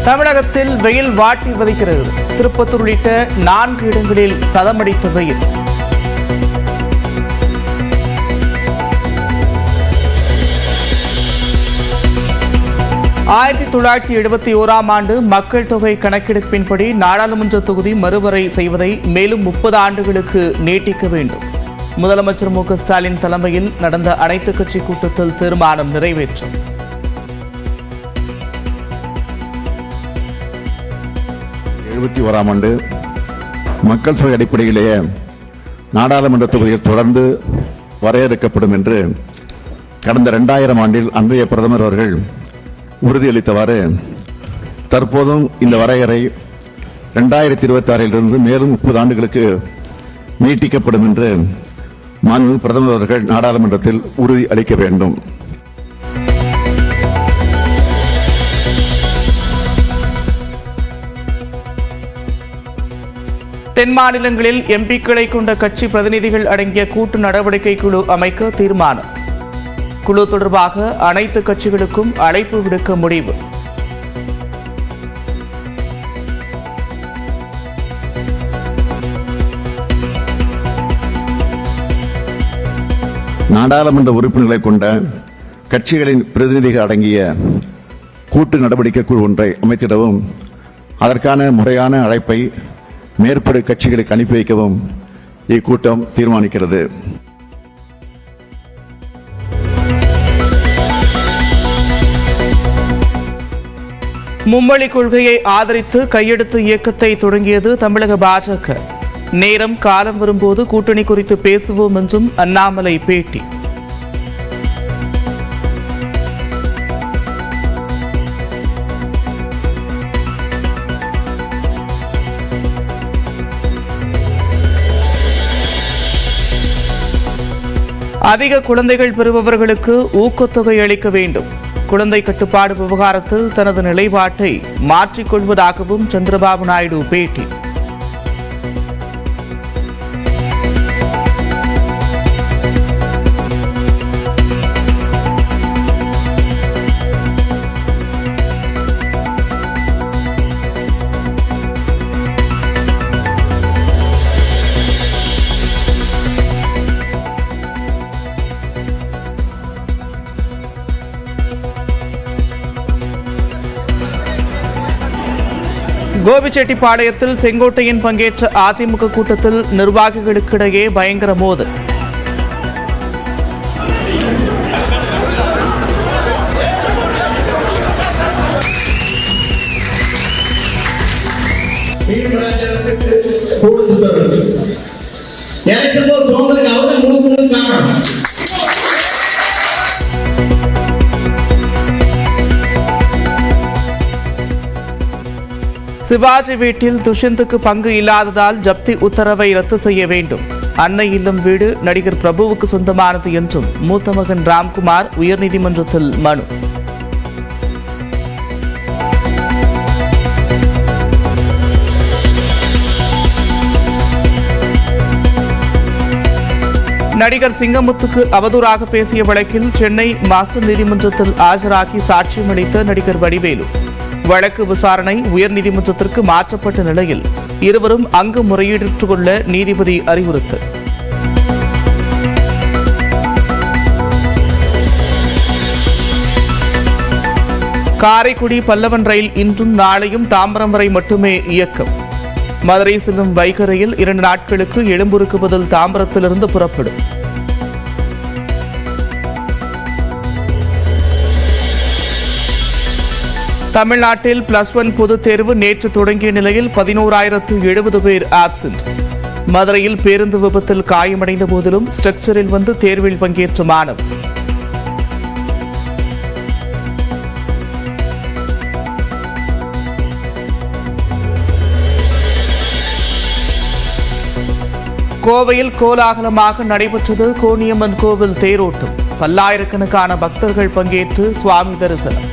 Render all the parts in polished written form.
தமிழகத்தில் வெயில் வாட்டி வதைக்கிறது. திருப்பத்தூர் உள்ளிட்ட 4 இடங்களில் சதமடித்த வெயில். ஆயிரத்தி 1971 ஆண்டு மக்கள் தொகை கணக்கெடுப்பின்படி நாடாளுமன்ற தொகுதி மறுவரை செய்வதை மேலும் 30 ஆண்டுகளுக்கு நீட்டிக்க வேண்டும். முதலமைச்சர் மு.க. ஸ்டாலின் தலைமையில் நடந்த அனைத்துக் கட்சி கூட்டத்தில் தீர்மானம் நிறைவேற்றம். ஆண்டு மக்கள் தொகை அடிப்படையிலேயே நாடாளுமன்ற தொகுதிகள் தொடர்ந்து வரையறுக்கப்படும் என்று கடந்த 2000 ஆண்டில் அன்றைய பிரதமர் அவர்கள் உறுதியளித்தவாறு தற்போதும் இந்த வரையறை 2026 மேலும் 30 ஆண்டுகளுக்கு நீட்டிக்கப்படும் என்று மாண்புமிகு பிரதமர் அவர்கள் நாடாளுமன்றத்தில் உறுதி அளிக்க வேண்டும். தென் மாநிலங்களில் எம்பிக்களை கொண்ட கட்சி பிரதிநிதிகள் அடங்கிய கூட்டு நடவடிக்கை குழு அமைக்க தீர்மானம். குழு தொடர்பாக அனைத்து கட்சிகளுக்கும் அழைப்பு விடுக்க முடிவு. நாடாளுமன்ற உறுப்பினர்களை கொண்ட கட்சிகளின் பிரதிநிதிகள் அடங்கிய கூட்டு நடவடிக்கை குழு ஒன்றை அமைத்திடவும் அதற்கான முறையான அழைப்பை மேற்படி கட்சிகளுக்கு அனுப்பி வைக்கவும் இக்கூட்டம் தீர்மானிக்கிறது. மும்மொழி கொள்கையை ஆதரித்து கையெழுத்து இயக்கத்தை தொடங்கியது தமிழக பாஜக. நேரம் காலம் வரும்போது கூட்டணி குறித்து பேசுவோம் என்றும் அண்ணாமலை பேட்டி. அதிக குழந்தைகள் பெறுபவர்களுக்கு ஊக்கத்தொகை அளிக்க வேண்டும். குழந்தை கட்டுப்பாடு விவகாரத்தில் தனது நிலைப்பாட்டை மாற்றிக்கொள்வதாகவும் சந்திரபாபு நாயுடு பேட்டி. கோபிச்செட்டிப்பாளையத்தில் செங்கோட்டையன் பங்கேற்ற அதிமுக கூட்டத்தில் நிர்வாகிகளுக்கிடையே பயங்கர மோதல். சிவாஜி வீட்டில் துஷ்யந்துக்கு பங்கு இல்லாததால் ஜப்தி உத்தரவை ரத்து செய்ய வேண்டும். அன்னை இல்லம் வீடு நடிகர் பிரபுவுக்கு சொந்தமானது என்றும் மூத்த மகன் ராம்குமார் உயர்நீதிமன்றத்தில் மனு. நடிகர் சிங்கமுத்துக்கு அவதூறாக பேசிய வழக்கில் சென்னை மாஸ்டர் நீதிமன்றத்தில் ஆஜராகி சாட்சியம் அளித்த நடிகர் வடிவேலு. வழக்கு விசாரணை உயர்நீதிமன்றத்திற்கு மாற்றப்பட்ட நிலையில் இருவரும் அங்கு முறையீட்டுக் கொள்ள நீதிபதி அறிவுறுத்தல். காரைக்குடி பல்லவன் ரயில் இன்றும் நாளையும் தாம்பரம் வரை மட்டுமே இயக்கம். மதுரை செல்லும் வைகை ரயில் 2 நாட்களுக்கு எழும்பூருக்கு பதில் தாம்பரத்திலிருந்து புறப்படும். தமிழ்நாட்டில் +1 பொதுத் தேர்வு நேற்று தொடங்கிய நிலையில் 11,070 பேர் ஆப்சென்ட். மதுரையில் பேருந்து விபத்தில் காயமடைந்த போதிலும் ஸ்ட்ரக்சரில் வந்து தேர்வில் பங்கேற்ற மாணவர். கோவையில் கோலாகலமாக நடைபெற்றது கோணியம்மன் கோவில் தேரோட்டம். பல்லாயிரக்கணக்கான பக்தர்கள் பங்கேற்று சுவாமி தரிசனம்.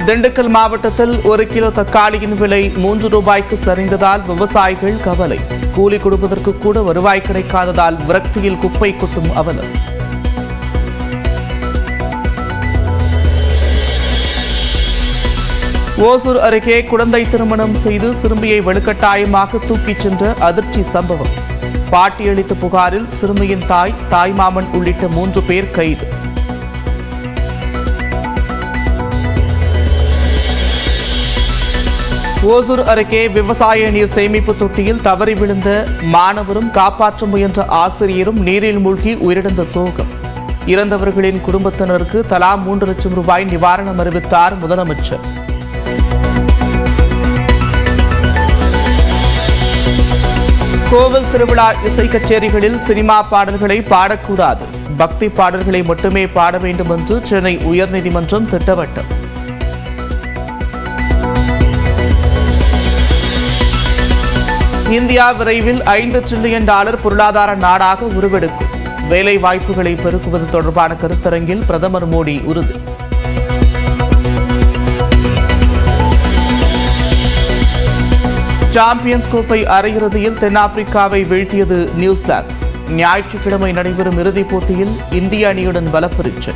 திண்டுக்கல் மாவட்டத்தில் 1 கிலோ தக்காளியின் விலை 3 ரூபாய்க்கு சரிந்ததால் விவசாயிகள் கவலை. கூலி கொடுப்பதற்கு கூட வருவாய் கிடைக்காததால் விரக்தியில் குப்பை கொட்டும் அவலம். ஓசூர் அருகே குழந்தை திருமணம் செய்து சிறுமியை வலுக்கட்டாயமாக தூக்கிச் சென்ற அதிர்ச்சி சம்பவம். பாட்டியளித்த புகாரில் சிறுமியின் தாய்மாமன் உள்ளிட்ட 3 பேர் கைது. ஓசூர் அருகே விவசாய நீர் சேமிப்பு தொட்டியில் தவறி விழுந்த மாணவரும் காப்பாற்ற முயன்ற ஆசிரியரும் நீரில் மூழ்கி உயிரிழந்த சோகம். இறந்தவர்களின் குடும்பத்தினருக்கு தலா 3 லட்சம் ரூபாய் நிவாரணம் அறிவித்தார் முதலமைச்சர். கோவில் திருவிழா இசை கச்சேரிகளில் சினிமா பாடல்களை பாடக்கூடாது, பக்தி பாடல்களை மட்டுமே பாட வேண்டும் என்று சென்னை உயர்நீதிமன்றம் திட்டவட்டம். இந்தியா விரைவில் $5 டிரில்லியன் பொருளாதார நாடாக உருவெடுக்கும். வேலை வாய்ப்புகளை பெருக்குவது தொடர்பான கருத்தரங்கில் பிரதமர் மோடி உறுதி. சாம்பியன்ஸ் கோப்பை அரையிறுதியில் தென்னாப்பிரிக்காவை வீழ்த்தியது நியூசிலாந்து. ஞாயிற்றுக்கிழமை நடைபெறும் இறுதிப் போட்டியில் இந்திய அணியுடன் பலப்பரீட்சை.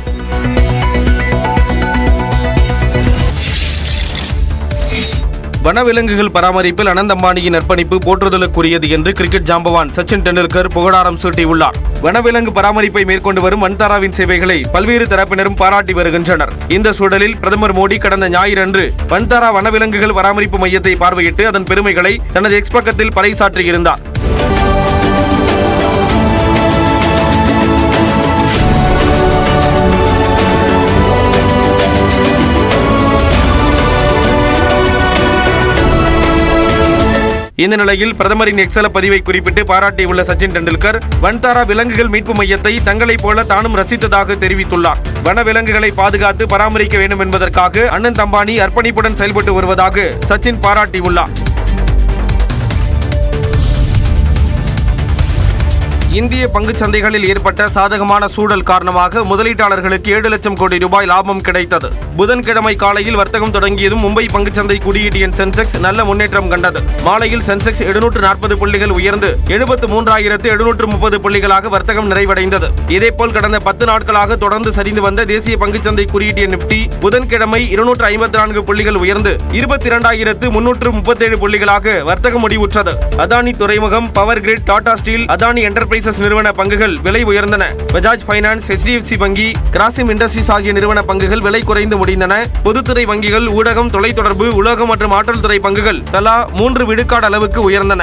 வனவிலங்குகள் பராமரிப்பில் அனந்த் அம்பானியின் அர்ப்பணிப்பு போற்றுதலுக்குரியது என்று கிரிக்கெட் ஜாம்பவான் சச்சின் டெண்டுல்கர் புகழாரம் சூட்டியுள்ளார். வனவிலங்கு பராமரிப்பை மேற்கொண்டு வரும் வன்தாராவின் சேவைகளை பல்வேறு தரப்பினரும் பாராட்டி வருகின்றனர். இந்த சூழலில் பிரதமர் மோடி கடந்த ஞாயிறன்று வன்தாரா வனவிலங்குகள் பராமரிப்பு மையத்தை பார்வையிட்டு அதன் பெருமைகளை தனது எக்ஸ் பக்கத்தில் பறைசாற்றியிருந்தார். இந்த நிலையில் பிரதமரின் எக்ஸல பதிவை குறிப்பிட்டு பாராட்டியுள்ள சச்சின் டெண்டுல்கர் வன்தாரா விலங்குகள் மீட்பு மையத்தை தங்களைப் போல தானும் ரசித்ததாக தெரிவித்துள்ளார். வனவிலங்குகளை பாதுகாத்து பராமரிக்க வேண்டும் என்பதற்காக அனந்த் அம்பானி அர்ப்பணிப்புடன் செயல்பட்டு வருவதாக சச்சின் பாராட்டியுள்ளார். இந்திய பங்குச் சந்தைகளில் ஏற்பட்ட சாதகமான சூழல் காரணமாக முதலீட்டாளர்களுக்கு 7 லட்சம் கோடி ரூபாய் லாபம் கிடைத்தது. புதன்கிழமை காலையில் வர்த்தகம் தொடங்கியதும் மும்பை பங்குச்சந்தை குறியீட்டு எண் சென்செக்ஸ் நல்ல முன்னேற்றம் கண்டது. மாலையில் சென்செக்ஸ் 740 புள்ளிகள் உயர்ந்து 73,730 புள்ளிகளாக வர்த்தகம் நிறைவடைந்தது. இதேபோல் கடந்த 10 நாட்களாக தொடர்ந்து சரிந்து வந்த தேசிய பங்குச்சந்தை குறியீட்டு எண் நிப்டி புதன்கிழமை 254 புள்ளிகள் உயர்ந்து 22,337 புள்ளிகளாக வர்த்தகம் முடிவுற்றது. அதானி துறைமுகம், power grid, Tata steel, Adani enterprises நிறுவன பங்குகள் விலை உயர்ந்தன. பஜாஜ் பைனான்ஸ், HDFC வங்கி, கிராசிம் இண்டஸ்ட்ரீஸ் ஆகிய நிறுவன பங்குகள் விலை குறைந்து முடிந்தன. பொதுத்துறை வங்கிகள், ஊடகம், தொலைத்தொடர்பு, உலோகம் மற்றும் ஆற்றல் துறை பங்குகள் தலா 3 விழுக்காடு அளவுக்கு உயர்ந்தன.